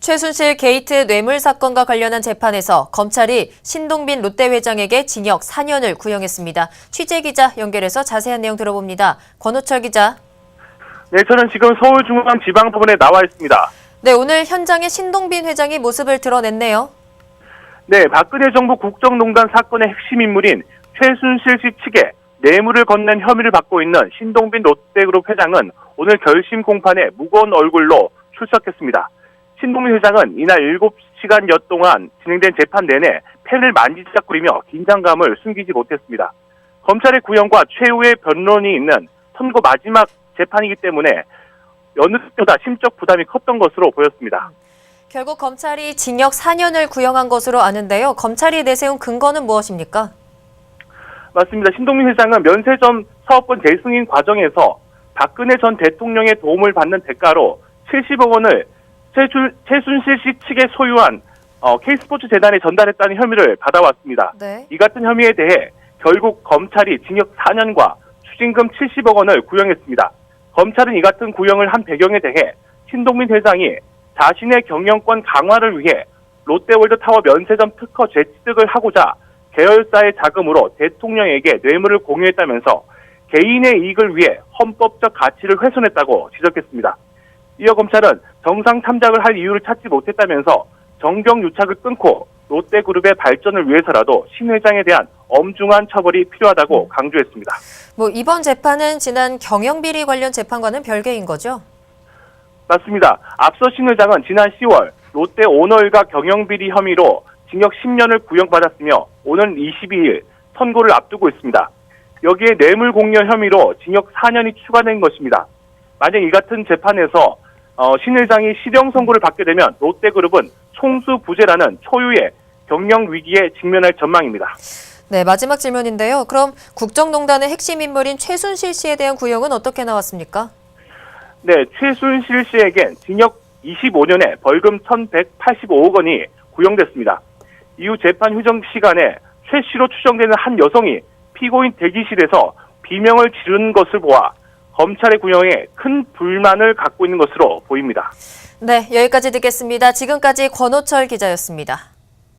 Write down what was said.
최순실 게이트 뇌물 사건과 관련한 재판에서 검찰이 신동빈 롯데 회장에게 징역 4년을 구형했습니다. 취재 기자 연결해서 자세한 내용 들어봅니다. 권호철 기자. 네, 저는 지금 서울중앙지방법원에 나와 있습니다. 네, 오늘 현장에 신동빈 회장이 모습을 드러냈네요. 네, 박근혜 정부 국정농단 사건의 핵심 인물인 최순실 씨 측에 뇌물을 건넨 혐의를 받고 있는 신동빈 롯데그룹 회장은 오늘 결심 공판에 무거운 얼굴로 출석했습니다. 신동빈 회장은 이날 7시간여 동안 진행된 재판 내내 펜을 만지작거리며 긴장감을 숨기지 못했습니다. 검찰의 구형과 최후의 변론이 있는 선고 마지막 재판이기 때문에 여느 때보다 심적 부담이 컸던 것으로 보였습니다. 결국 검찰이 징역 4년을 구형한 것으로 아는데요. 검찰이 내세운 근거는 무엇입니까? 맞습니다. 신동빈 회장은 면세점 사업권 재승인 과정에서 박근혜 전 대통령의 도움을 받는 대가로 70억 원을 최순실 씨 측에 소유한 K스포츠 재단에 전달했다는 혐의를 받아왔습니다. 네. 이 같은 혐의에 대해 결국 검찰이 징역 4년과 추징금 70억 원을 구형했습니다. 검찰은 이 같은 구형을 한 배경에 대해 신동빈 회장이 자신의 경영권 강화를 위해 롯데월드타워 면세점 특허 재취득을 하고자 계열사의 자금으로 대통령에게 뇌물을 공유했다면서 개인의 이익을 위해 헌법적 가치를 훼손했다고 지적했습니다. 이어 검찰은 정상 참작을 할 이유를 찾지 못했다면서 정경유착을 끊고 롯데그룹의 발전을 위해서라도 신 회장에 대한 엄중한 처벌이 필요하다고 강조했습니다. 이번 재판은 지난 경영비리 관련 재판과는 별개인 거죠? 맞습니다. 앞서 신 회장은 지난 10월 롯데 오너일가 경영비리 혐의로 징역 10년을 구형받았으며 오는 22일 선고를 앞두고 있습니다. 여기에 뇌물 공여 혐의로 징역 4년이 추가된 것입니다. 만약 이 같은 재판에서 신 회장이 실형 선고를 받게 되면 롯데그룹은 총수부재라는 초유의 경영 위기에 직면할 전망입니다. 네, 마지막 질문인데요. 그럼 국정농단의 핵심 인물인 최순실 씨에 대한 구형은 어떻게 나왔습니까? 네, 최순실 씨에겐 징역 25년에 벌금 1,185억 원이 구형됐습니다. 이후 재판 휴정 시간에 최 씨로 추정되는 한 여성이 피고인 대기실에서 비명을 지르는 것을 보아 검찰의 구형에 큰 불만을 갖고 있는 것으로 보입니다. 네, 여기까지 듣겠습니다. 지금까지 권호철 기자였습니다.